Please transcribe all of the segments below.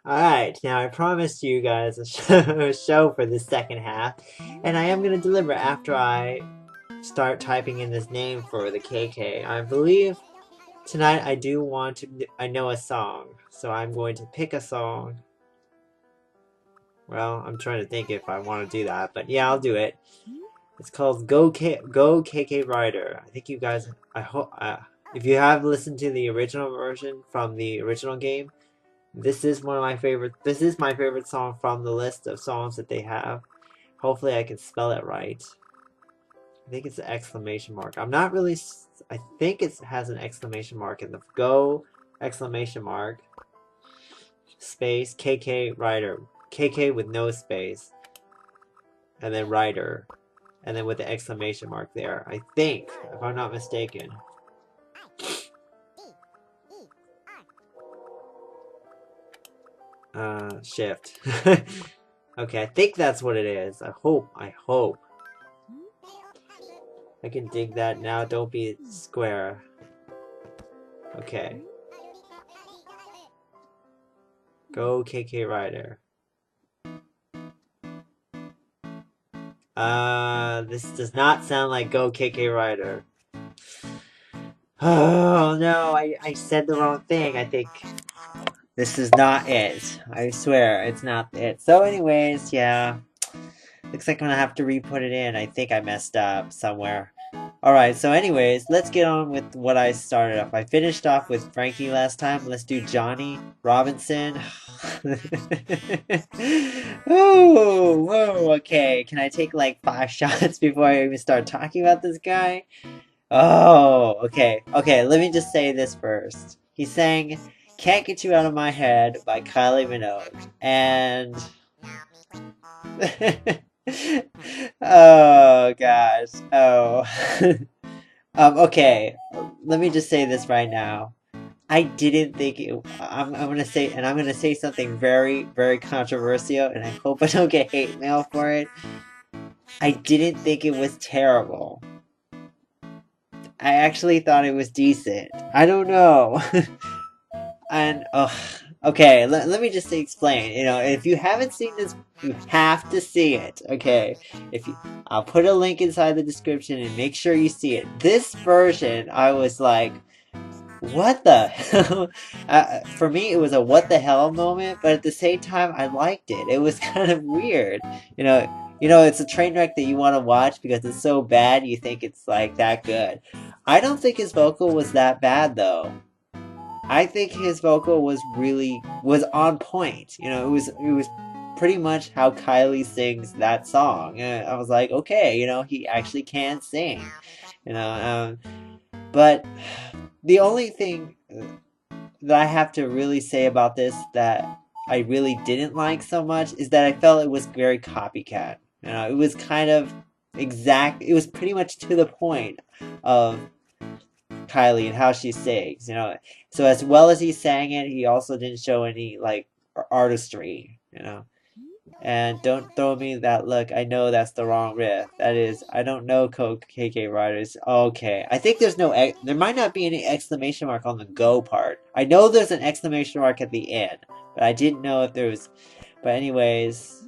Alright, now I promised you guys a show for the second half, and I am going to deliver after I start typing in this name for the KK. I believe tonight I do want to, I know a song, so I'm going to pick a song. Well, I'm trying to think if I want to do that, but yeah, I'll do it. It's called Go KK Rider. I think you guys, I hope, if you have listened to the original version from the original game, this is one of my favorite. This is my favorite song from the list of songs that they have. Hopefully, I can spell it right. I think it's an exclamation mark. I'm not really. I think it has an exclamation mark in the Go exclamation mark space KK Rider. KK with no space, and then Rider, and then with the exclamation mark there. I think, if I'm not mistaken. Shift. Okay, I think that's what it is. I hope. I can dig that now. Don't be square. Okay. Go KK Rider. This does not sound like Go KK Rider. Oh no, I said the wrong thing, I think. This is not it. I swear, it's not it. So anyways, yeah. Looks like I'm gonna have to re-put it in. I think I messed up somewhere. Alright, so anyways, let's get on with what I started off. I finished off with Frankie last time. Let's do Johnny Robinson. Ooh, whoa, okay. Can I take like 5 shots before I even start talking about this guy? Oh, okay. Okay, let me just say this first. He sang Can't Get You Out of My Head by Kylie Minogue. And oh gosh. Oh. Okay. Let me just say this right now. I didn't think it. I'm gonna say, and I'm gonna say something very, very controversial, and I hope I don't get hate mail for it. I didn't think it was terrible. I actually thought it was decent. I don't know. And okay, let me just explain. You know, if you haven't seen this, you have to see it. Okay, if you, I'll put a link inside the description and make sure you see it. This version, I was like, what the hell? For me, it was a what the hell moment, but at the same time, I liked it. It was kind of weird. It's a train wreck that you want to watch because it's so bad you think it's like that good. I don't think his vocal was that bad though. I think his vocal was on point. It was pretty much how Kylie sings that song. And I was like, okay, he actually can sing. You know, but the only thing that I have to really say about this that I really didn't like so much is that I felt it was very copycat. It was kind of exact. It was pretty much to the point of Kylie and how she sings. So as well as he sang it, he also didn't show any like artistry. And don't throw me that look. I know that's the wrong riff. That is, I don't know KK Riders. Okay. I think there might not be any exclamation mark on the go part. I know there's an exclamation mark at the end, but I didn't know if there was. But anyways,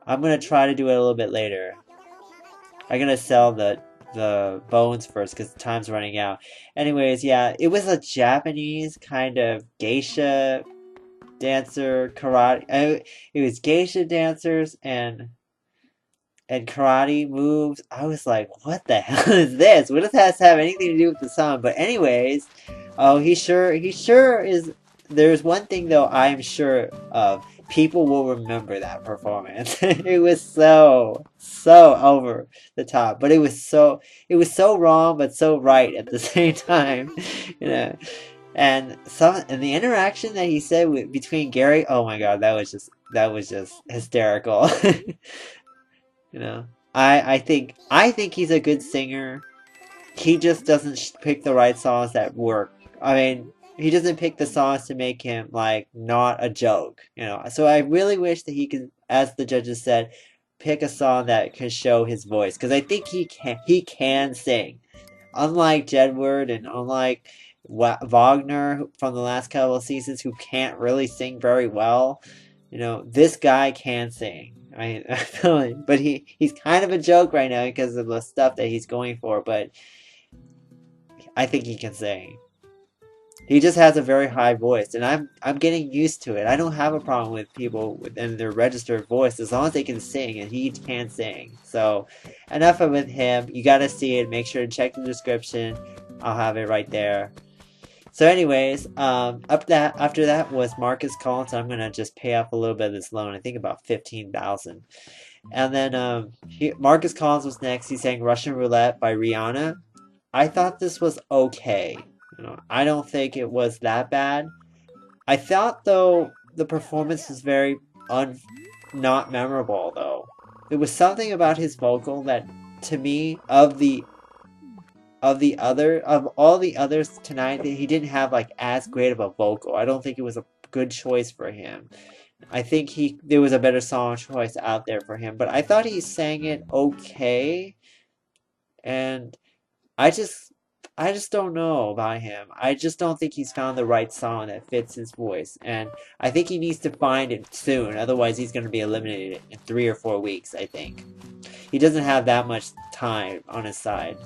I'm gonna try to do it a little bit later. I'm gonna sell the bones first because time's running out. Anyways, yeah, it was a Japanese kind of geisha dancer karate. It was geisha dancers and karate moves. I was like, what the hell is this? What does that have anything to do with the song? But anyways, oh, he sure is. There's one thing though I'm sure of. People will remember that performance. It was so over the top, but it was so wrong, but so right at the same time. you know. And the interaction that he said between Gary, oh my god, that was just hysterical. You know, I think he's a good singer. He just doesn't pick the right songs that work. I mean, he doesn't pick the songs to make him like not a joke. So I really wish that he could, as the judges said, pick a song that can show his voice because I think he can sing. Unlike Jedward and unlike Wagner from the last couple of seasons who can't really sing very well. This guy can sing. I feel it, but he's kind of a joke right now because of the stuff that he's going for. But I think he can sing. He just has a very high voice, and I'm getting used to it. I don't have a problem with people within their registered voice as long as they can sing, and he can sing. So, enough with him. You gotta see it. Make sure to check the description. I'll have it right there. So, anyways, after that was Marcus Collins. I'm gonna just pay off a little bit of this loan. I think about 15,000. And then Marcus Collins was next. He sang "Russian Roulette" by Rihanna. I thought this was okay. I don't think it was that bad. I thought though the performance was very not memorable though. There was something about his vocal that, to me, of all the others tonight, he didn't have like as great of a vocal. I don't think it was a good choice for him. I think there was a better song choice out there for him, but I thought he sang it okay, and I just I just don't know about him. I just don't think he's found the right song that fits his voice, and I think he needs to find it soon. Otherwise, he's going to be eliminated in 3 or 4 weeks. I think he doesn't have that much time on his side.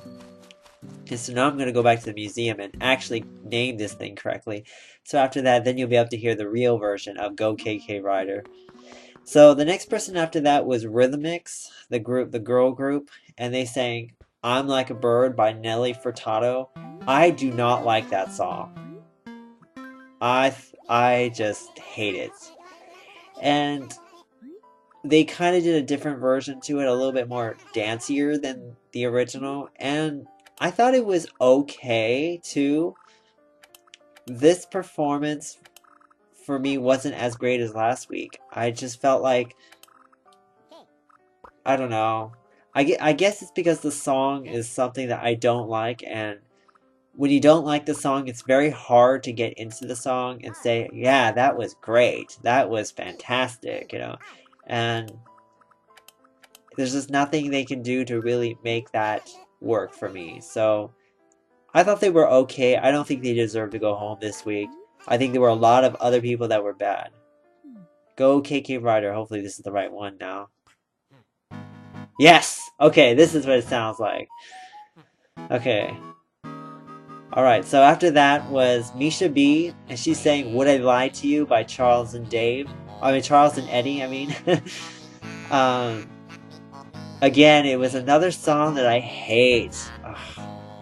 And so now I'm going to go back to the museum and actually name this thing correctly. So after that, then you'll be able to hear the real version of Go KK Rider. So the next person after that was Rhythmix, the girl group, and they sang "I'm Like a Bird" by Nelly Furtado. I do not like that song. I just hate it. And they kind of did a different version to it, a little bit more dancier than the original, and I thought it was okay too. This performance for me wasn't as great as last week. I just felt like, I don't know. I guess it's because the song is something that I don't like, and when you don't like the song, it's very hard to get into the song and say, yeah, that was great. That was fantastic, And there's just nothing they can do to really make that work for me. So I thought they were okay. I don't think they deserve to go home this week. I think there were a lot of other people that were bad. Go KK Rider. Hopefully this is the right one now. Yes! Okay, this is what it sounds like. Okay. Alright, so after that was Misha B, and she's saying "Would I Lie to You" by Charles and Eddie, I mean. Again, it was another song that I hate. Ugh,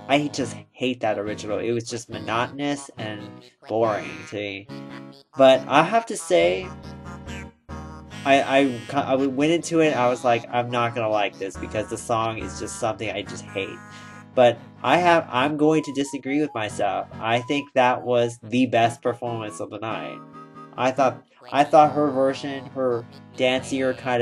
I just hate that original. It was just monotonous and boring to me. But I have to say, I went into it, I was like, I'm not gonna like this because the song is just something I just hate. But I'm going to disagree with myself. I think that was the best performance of the night. I thought her version, her dancier kind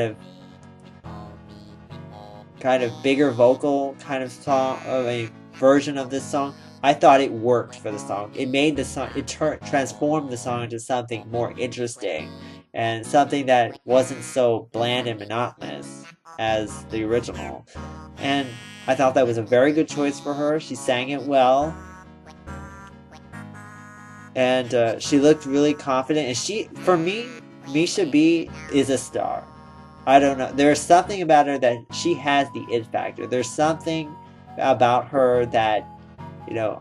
of bigger vocal kind of song, of a version of this song, I thought it worked for the song. It made the song, transformed the song into something more interesting and something that wasn't so bland and monotonous as the original. And I thought that was a very good choice for her. She sang it well, and she looked really confident. And for me, Misha B is a star. I don't know. There's something about her that she has the it factor. There's something about her that,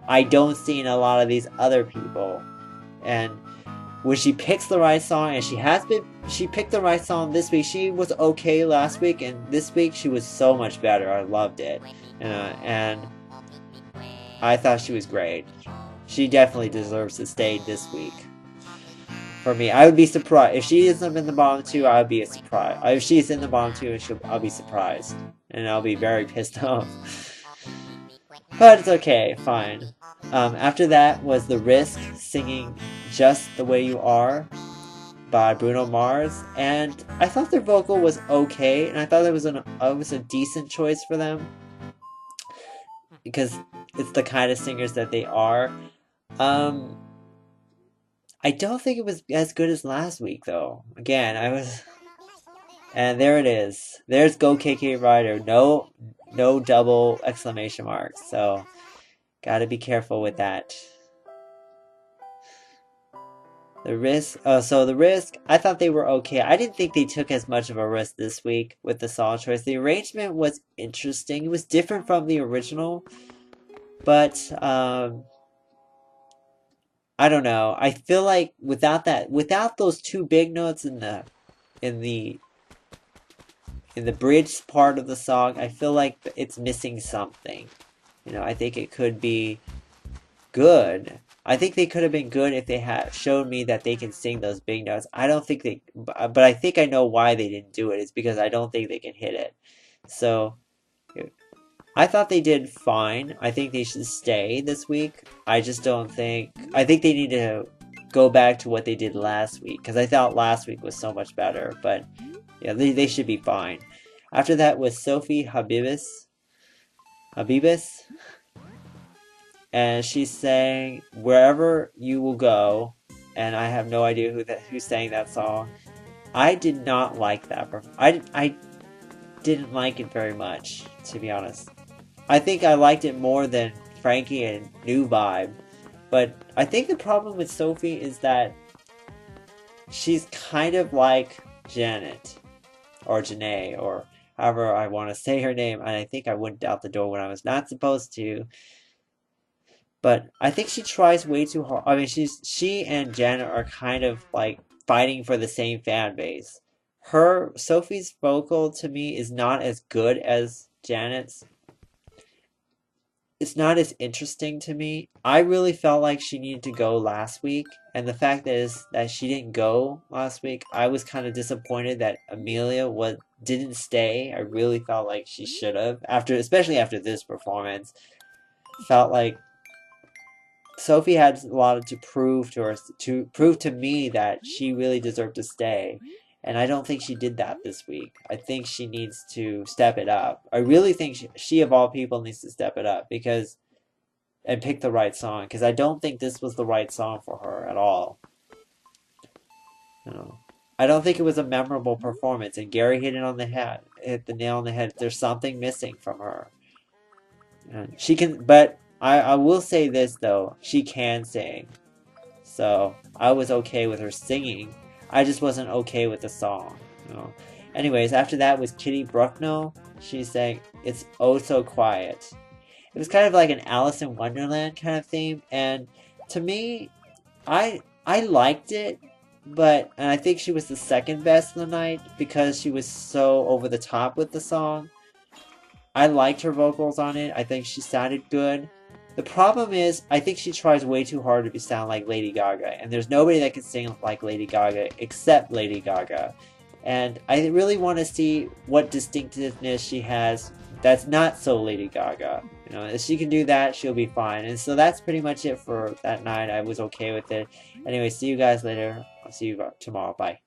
I don't see in a lot of these other people. And when she picks the right song, and she picked the right song this week. She was okay last week, and this week she was so much better. I loved it. And I thought she was great. She definitely deserves to stay this week. For me, I would be surprised if she isn't in the bottom two. I would be surprised if she's in the bottom two. I'll be surprised, and I'll be very pissed off. But it's okay, fine. After that was The Risk singing "Just the Way You Are" by Bruno Mars, and I thought their vocal was okay, and I thought it was a decent choice for them because it's the kind of singers that they are. I don't think it was as good as last week, though. Again, and there it is. There's Go KK Rider. No double exclamation marks. So, gotta be careful with that. The risk. So the risk. I thought they were okay. I didn't think they took as much of a risk this week with the song choice. The arrangement was interesting. It was different from the original, but I don't know. I feel like without those two big notes in the in the bridge part of the song, I feel like it's missing something. I think it could be good. I think they could have been good if they had shown me that they can sing those big notes. I don't think but I think I know why they didn't do it. It's because I don't think they can hit it. So I thought they did fine. I think they should stay this week. I just don't think. I think they need to go back to what they did last week because I thought last week was so much better. But yeah, they should be fine. After that was Sophie Habibis, and she sang "Wherever You Will Go," and I have no idea who sang that song. I did not like that. I didn't like it very much, to be honest. I think I liked it more than Frankie and New Vibe, but I think the problem with Sophie is that she's kind of like Janet or Janae or however I want to say her name, and I think I went out the door when I was not supposed to. But I think she tries way too hard. I mean, she and Janet are kind of like fighting for the same fan base. Her Sophie's vocal to me is not as good as Janet's. It's not as interesting to me. I really felt like she needed to go last week, and the fact is that she didn't go last week. I was kind of disappointed that Amelia didn't stay. I really felt like she should have especially after this performance. Felt like Sophie had a lot to prove to prove to me that she really deserved to stay. And I don't think she did that this week. I think she needs to step it up. I really think she of all people needs to step it up and pick the right song because I don't think this was the right song for her at all. You know, I don't think it was a memorable performance, and Gary hit the nail on the head. There's something missing from her. And she can, but I will say this though, she can sing. So I was okay with her singing. I just wasn't okay with the song. You know. Anyways, after that was Kitty Brucknell. She sang "It's Oh So Quiet." It was kind of like an Alice in Wonderland kind of theme, and to me, I liked it, and I think she was the second best of the night because she was so over the top with the song. I liked her vocals on it. I think she sounded good. The problem is, I think she tries way too hard to sound like Lady Gaga, and there's nobody that can sing like Lady Gaga except Lady Gaga. And I really want to see what distinctiveness she has that's not so Lady Gaga. If she can do that, she'll be fine. And so that's pretty much it for that night. I was okay with it. Anyway, see you guys later. I'll see you tomorrow. Bye.